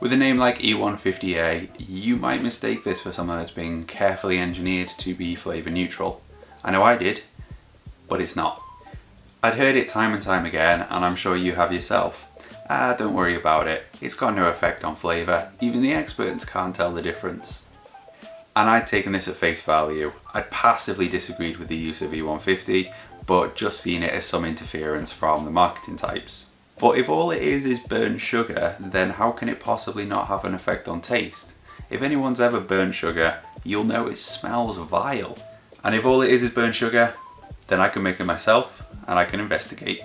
With a name like E150a, you might mistake this for something that's been carefully engineered to be flavour neutral. I know I did, but it's not. I'd heard it time and time again, and I'm sure you have yourself. Don't worry about it, it's got no effect on flavour, even the experts can't tell the difference. And I'd taken this at face value. I'd passively disagreed with the use of E150, but just seen it as some interference from the marketing types. But if all it is burnt sugar, then how can it possibly not have an effect on taste? If anyone's ever burnt sugar, you'll know it smells vile. And if all it is burnt sugar, then I can make it myself and I can investigate.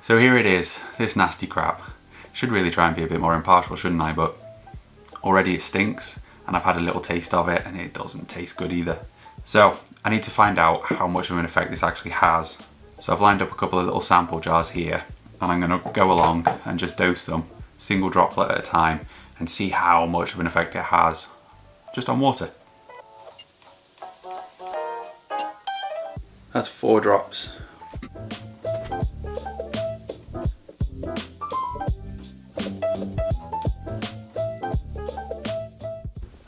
So here it is, this nasty crap. Should really try and be a bit more impartial, shouldn't I? But already it stinks, and I've had a little taste of it, and it doesn't taste good either. So I need to find out how much of an effect this actually has. So I've lined up a couple of little sample jars here, and I'm going to go along and just dose them, single droplet at a time, and see how much of an effect it has just on water. That's 4 drops.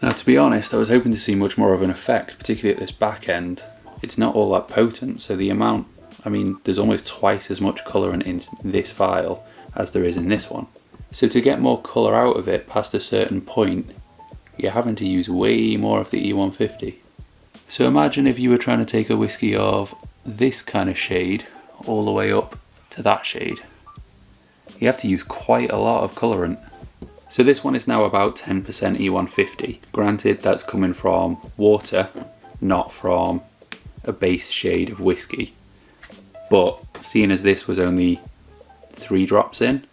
Now, to be honest, I was hoping to see much more of an effect, particularly at this back end. It's not all that potent, so the amount, there's almost twice as much colourant in this vial as there is in this one. So to get more colour out of it past a certain point, you're having to use way more of the E150. So imagine if you were trying to take a whiskey of this kind of shade all the way up to that shade. You have to use quite a lot of colourant. So this one is now about 10% E150. Granted, that's coming from water, not from a base shade of whiskey. But seeing as this was only 3 drops in,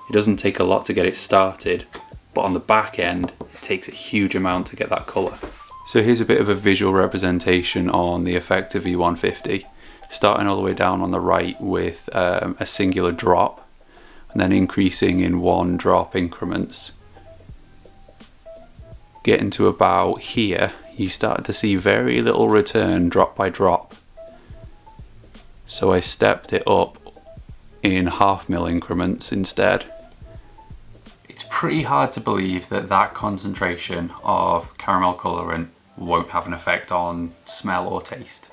it doesn't take a lot to get it started, but on the back end, it takes a huge amount to get that colour. So here's a bit of a visual representation on the effect of E150, starting all the way down on the right with a singular drop, and then increasing in 1 drop increments. Getting to about here, you start to see very little return drop by drop. So I stepped it up in 1/2 ml increments instead. It's pretty hard to believe that that concentration of caramel colourant won't have an effect on smell or taste.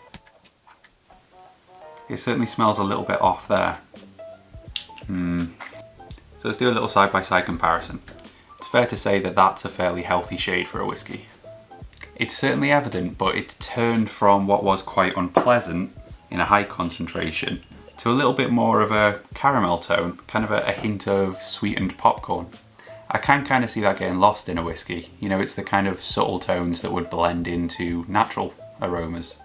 It certainly smells a little bit off there. So let's do a little side-by-side comparison. It's fair to say that that's a fairly healthy shade for a whiskey. It's certainly evident, but it's turned from what was quite unpleasant in a high concentration to a little bit more of a caramel tone, kind of a hint of sweetened popcorn. I can kind of see that getting lost in a whiskey. You know, it's the kind of subtle tones that would blend into natural aromas.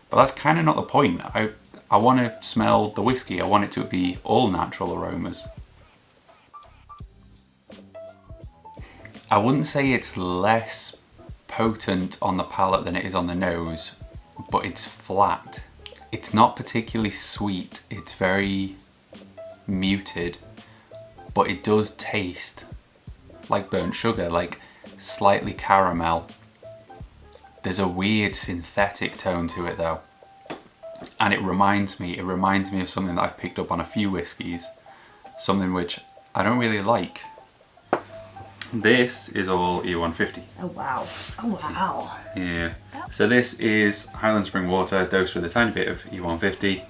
But that's kind of not the point. I want to smell the whiskey, I want it to be all natural aromas. I wouldn't say it's less potent on the palate than it is on the nose, but it's flat. It's not particularly sweet, it's very muted, but it does taste like burnt sugar, like slightly caramel. There's a weird synthetic tone to it though. And it reminds me of something that I've picked up on a few whiskies, something which I don't really like. This is all E150. Oh wow. Oh wow. Yeah. So this is Highland Spring water dosed with a tiny bit of E150.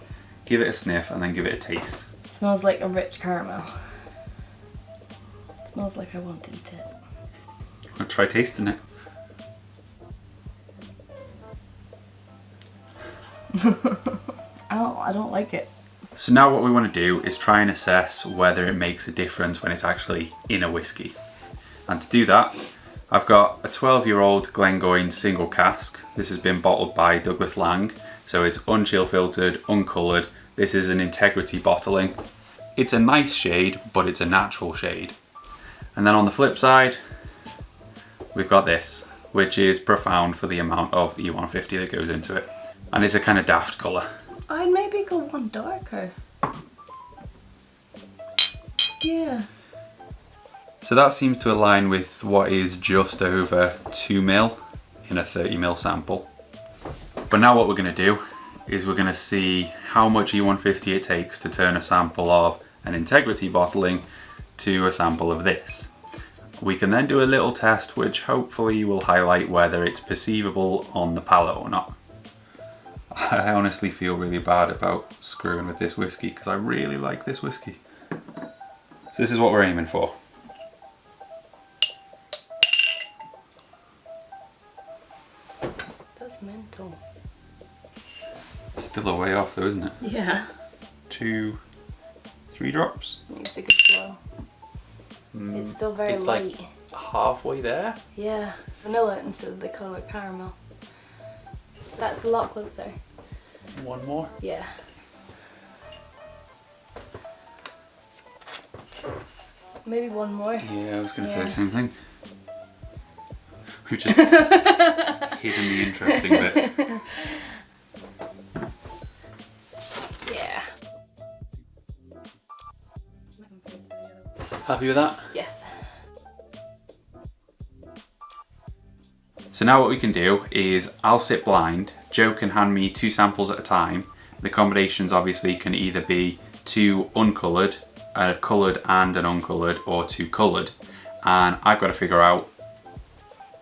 Give it a sniff and then give it a taste. It smells like a rich caramel. It smells like I want to eat it. I'll try tasting it. Oh, I don't like it. So now what we want to do is try and assess whether it makes a difference when it's actually in a whiskey. And to do that, I've got a 12-year-old Glengoyne single cask. This has been bottled by Douglas Lang, so it's unchill filtered, uncoloured. This is an integrity bottling. It's a nice shade, but it's a natural shade. And then on the flip side, we've got this, which is profound for the amount of E150 that goes into it. And it's a kind of daft colour. I'd maybe go one darker. Yeah. So that seems to align with what is just over 2 ml in a 30 ml sample. But now what we're going to do is we're going to see how much E150 it takes to turn a sample of an integrity bottling to a sample of this. We can then do a little test which hopefully will highlight whether it's perceivable on the palate or not. I honestly feel really bad about screwing with this whiskey because I really like this whiskey. So this is what we're aiming for. That's mental. It's still a way off though, isn't it? Yeah. 2, 3 drops. Makes it go slow. It's still very light. Like halfway there. Yeah. Vanilla instead of the colour caramel. That's a lot closer. One more. Yeah. Maybe one more. Yeah, I was going to say the same thing. We've just hidden the interesting bit. Yeah. Happy with that? Yes. So now what we can do is I'll sit blind, Joe can hand me 2 samples at a time. The combinations obviously can either be 2 uncoloured, a coloured and an uncoloured, or 2 coloured, and I've got to figure out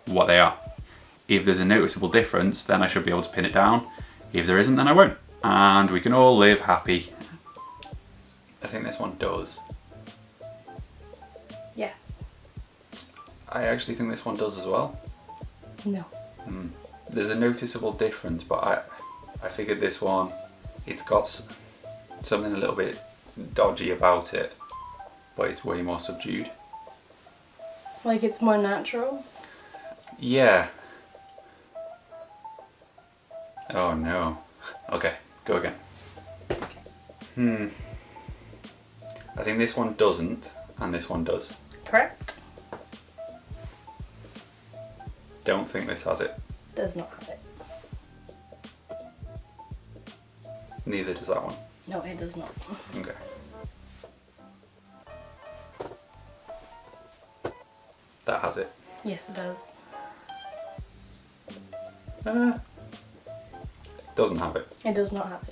what they are. If there's a noticeable difference, then I should be able to pin it down. If there isn't, then I won't. And we can all live happy. I think this one does. Yeah. I actually think this one does as well. No. There's a noticeable difference, but I figured this one, it's got something a little bit dodgy about it, but it's way more subdued. Like it's more natural? Yeah. Oh no. Okay, go again. I think this one doesn't, and this one does. Correct. Don't think this has it. Does not have it. Neither does that one. No, it does not. Okay. That has it. Yes, it does. Doesn't have it. It does not have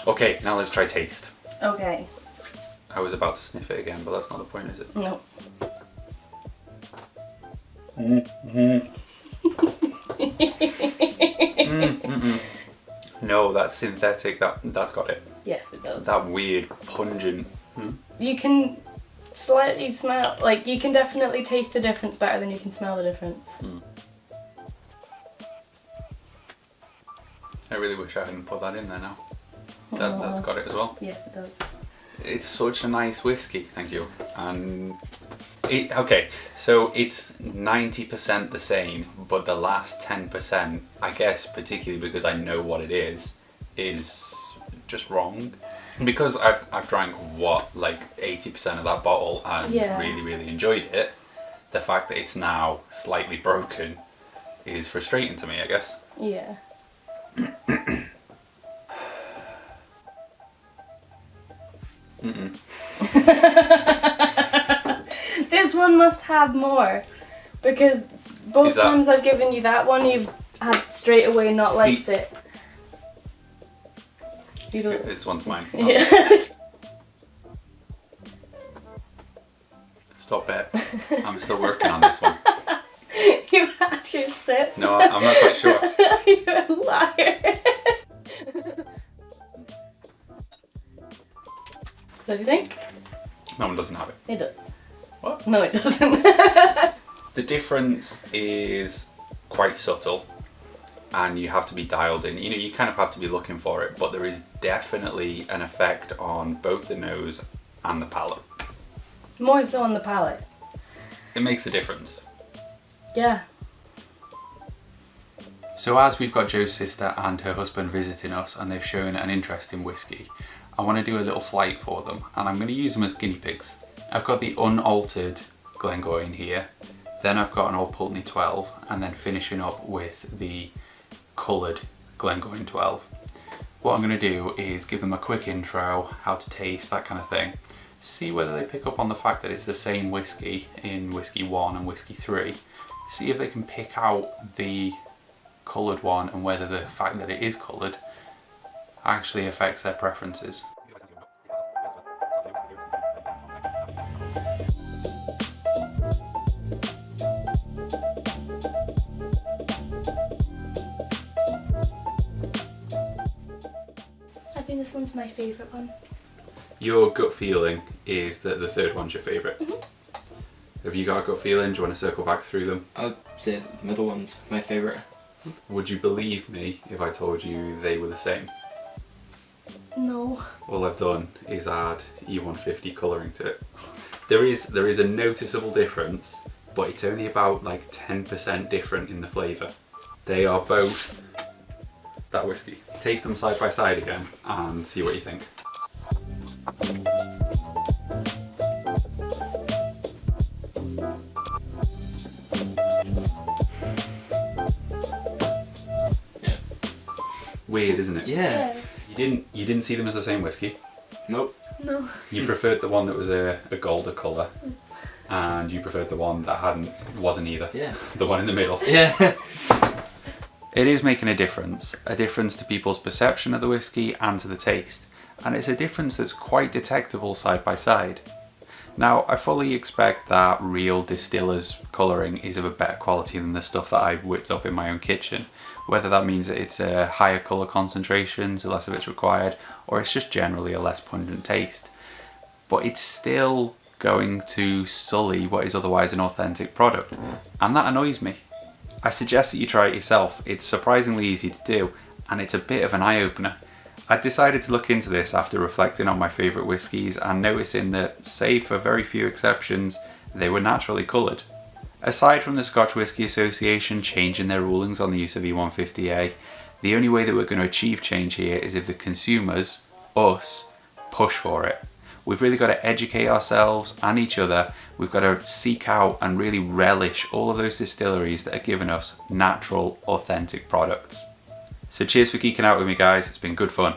it. Okay, now let's try taste. Okay. I was about to sniff it again, but that's not the point, is it? No. No, that's synthetic. That's got it. Yes, it does. That weird pungent. You can slightly smell, like you can definitely taste the difference better than you can smell the difference. I really wish I hadn't put that in there now. That's got it as well. Yes, it does. It's such a nice whiskey, thank you. And okay, so it's 90% the same, but the last 10%, I guess particularly because I know what it is just wrong. Because I've drank like 80% of that bottle and really, really enjoyed it, the fact that it's now slightly broken is frustrating to me, I guess. Yeah. This one must have more, because both times I've given you that one, you've had straight away not liked it. This one's mine. Yeah. Stop it. I'm still working on this one. You've had your sip. No, I'm not quite sure. You're a liar. So do you think? That one doesn't have it. It does. What? No, it doesn't. The difference is quite subtle and you have to be dialed in. You know, you kind of have to be looking for it, but there is definitely an effect on both the nose and the palate. More so on the palate. It makes a difference. Yeah. So as we've got Joe's sister and her husband visiting us and they've shown an interest in whiskey, I want to do a little flight for them and I'm going to use them as guinea pigs. I've got the unaltered Glengoyne here, then I've got an Old Pulteney 12 and then finishing up with the coloured Glengoyne 12. What I'm going to do is give them a quick intro, how to taste, that kind of thing, see whether they pick up on the fact that it's the same whiskey in Whisky 1 and Whisky 3. See if they can pick out the coloured one and whether the fact that it is coloured actually affects their preferences. I think this one's my favourite one. Your gut feeling is that the third one's your favourite. Mm-hmm. Have you got a gut feeling? Do you want to circle back through them? I'd say the middle one's my favourite. Would you believe me if I told you they were the same? No. All I've done is add E150 colouring to it. There is a noticeable difference, but it's only about like 10% different in the flavour. They are both that whiskey. Taste them side by side again and see what you think. Weird, isn't it? Yeah. You didn't see them as the same whiskey. Nope. No. You preferred the one that was a golder colour, and you preferred the one that wasn't either. Yeah. The one in the middle. Yeah. It is making a difference to people's perception of the whiskey and to the taste, and it's a difference that's quite detectable side by side. Now, I fully expect that real distillers' colouring is of a better quality than the stuff that I whipped up in my own kitchen, whether that means that it's a higher colour concentration, so less of it's required, or it's just generally a less pungent taste. But it's still going to sully what is otherwise an authentic product, and that annoys me. I suggest that you try it yourself. It's surprisingly easy to do, and it's a bit of an eye-opener. I decided to look into this after reflecting on my favourite whiskies and noticing that, save for very few exceptions, they were naturally coloured. Aside from the Scotch Whisky Association changing their rulings on the use of E150a, the only way that we're going to achieve change here is if the consumers, us, push for it. We've really got to educate ourselves and each other. We've got to seek out and really relish all of those distilleries that are giving us natural, authentic products. So cheers for geeking out with me, guys. It's been good fun.